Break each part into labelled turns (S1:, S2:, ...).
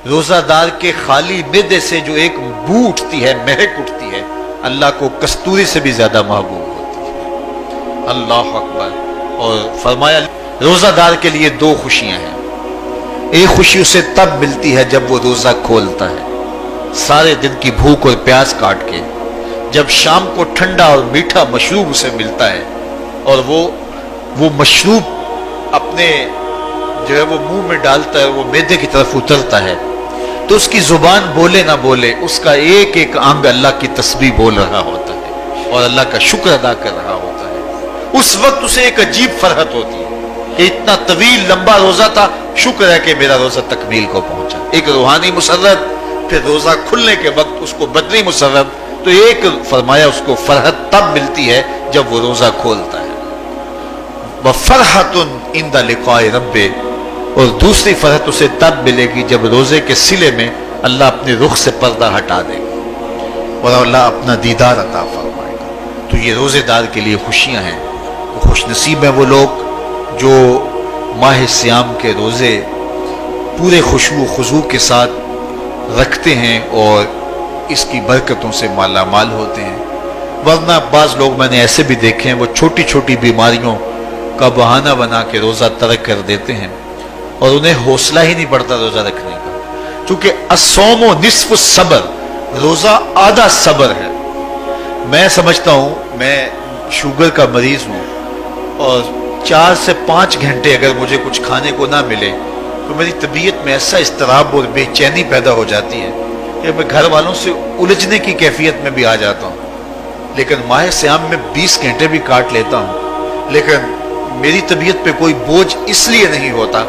S1: روزہ دار کے خالی معدے سے جو ایک بو اٹھتی ہے، مہک اٹھتی ہے، اللہ کو کستوری سے بھی زیادہ محبوب ہوتی ہے۔ اللہ اکبر۔ اور فرمایا روزہ دار کے لیے دو خوشیاں ہیں۔ ایک خوشی اسے تب ملتی ہے جب وہ روزہ کھولتا ہے، سارے دن کی بھوک اور پیاس کاٹ کے، جب شام کو ٹھنڈا اور میٹھا مشروب اسے ملتا ہے اور وہ مشروب اپنے جو ہے وہ منہ میں ڈالتا ہے، وہ معدے کی طرف اترتا ہے، تو اس کی زبان بولے نہ بولے اس کا ایک ایک انگ اللہ کی تسبیح بول رہا ہوتا ہے اور اللہ کا شکر ادا کر رہا ہوتا ہے۔ اس وقت اسے ایک عجیب فرحت ہوتی ہے کہ اتنا طویل لمبا روزہ تھا، شکر ہے کہ میرا روزہ تکمیل کو پہنچا۔ ایک روحانی مسرت، پھر روزہ کھلنے کے وقت اس کو بدنی مسرت، تو ایک فرمایا اس کو فرحت تب ملتی ہے جب وہ روزہ کھولتا ہے۔ وَفَرْحَةٌ عِنْدَ لِقَاءِ رَبِّهِ، اور دوسری فرحت اسے تب ملے گی جب روزے کے صلے میں اللہ اپنے رخ سے پردہ ہٹا دے گا اور اللہ اپنا دیدار عطا فرمائے گا۔ تو یہ روزے دار کے لیے خوشیاں ہیں۔ خوش نصیب ہیں وہ لوگ جو ماہ صیام کے روزے پورے خشوع و خضوع کے ساتھ رکھتے ہیں اور اس کی برکتوں سے مالا مال ہوتے ہیں۔ ورنہ بعض لوگ میں نے ایسے بھی دیکھے ہیں، وہ چھوٹی چھوٹی بیماریوں کا بہانہ بنا کے روزہ ترک کر دیتے ہیں اور انہیں حوصلہ ہی نہیں پڑتا روزہ رکھنے کا، چونکہ الصوم نصف الصبر، روزہ آدھا صبر ہے۔ میں سمجھتا ہوں، میں شوگر کا مریض ہوں اور 4 سے 5 گھنٹے اگر مجھے کچھ کھانے کو نہ ملے تو میری طبیعت میں ایسا اضطراب اور بے چینی پیدا ہو جاتی ہے کہ میں گھر والوں سے الجھنے کی کیفیت میں بھی آ جاتا ہوں۔ لیکن ماہ صیام میں 20 گھنٹے بھی کاٹ لیتا ہوں، لیکن میری طبیعت پہ کوئی بوجھ اس لیے نہیں ہوتا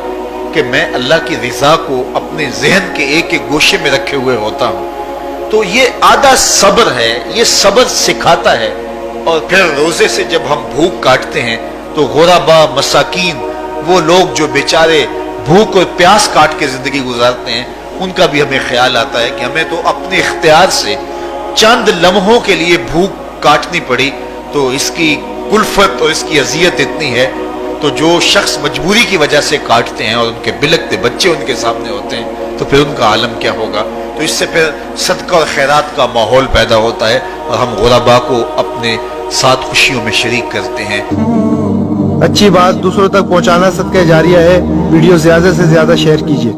S1: کہ میں اللہ کی رضا کو اپنے ذہن کے ایک ایک گوشے میں رکھے ہوئے ہوتا ہوں۔ تو یہ آدھا صبر ہے، یہ صبر سکھاتا ہے۔ اور پھر روزے سے جب ہم بھوک کاٹتے ہیں تو غربا، مساکین، وہ لوگ جو بیچارے بھوک اور پیاس کاٹ کے زندگی گزارتے ہیں، ان کا بھی ہمیں خیال آتا ہے کہ ہمیں تو اپنے اختیار سے چند لمحوں کے لیے بھوک کاٹنی پڑی، تو اس کی کلفت اور اس کی اذیت اتنی ہے، تو جو شخص مجبوری کی وجہ سے کاٹتے ہیں اور ان کے بلکتے بچے ان کے سامنے ہوتے ہیں تو پھر ان کا عالم کیا ہوگا۔ تو اس سے پھر صدقہ اور خیرات کا ماحول پیدا ہوتا ہے اور ہم غربا کو اپنے ساتھ خوشیوں میں شریک کرتے ہیں۔
S2: اچھی بات دوسروں تک پہنچانا صدقہ جاریہ ہے۔ ویڈیو زیادہ سے زیادہ شیئر کیجیے۔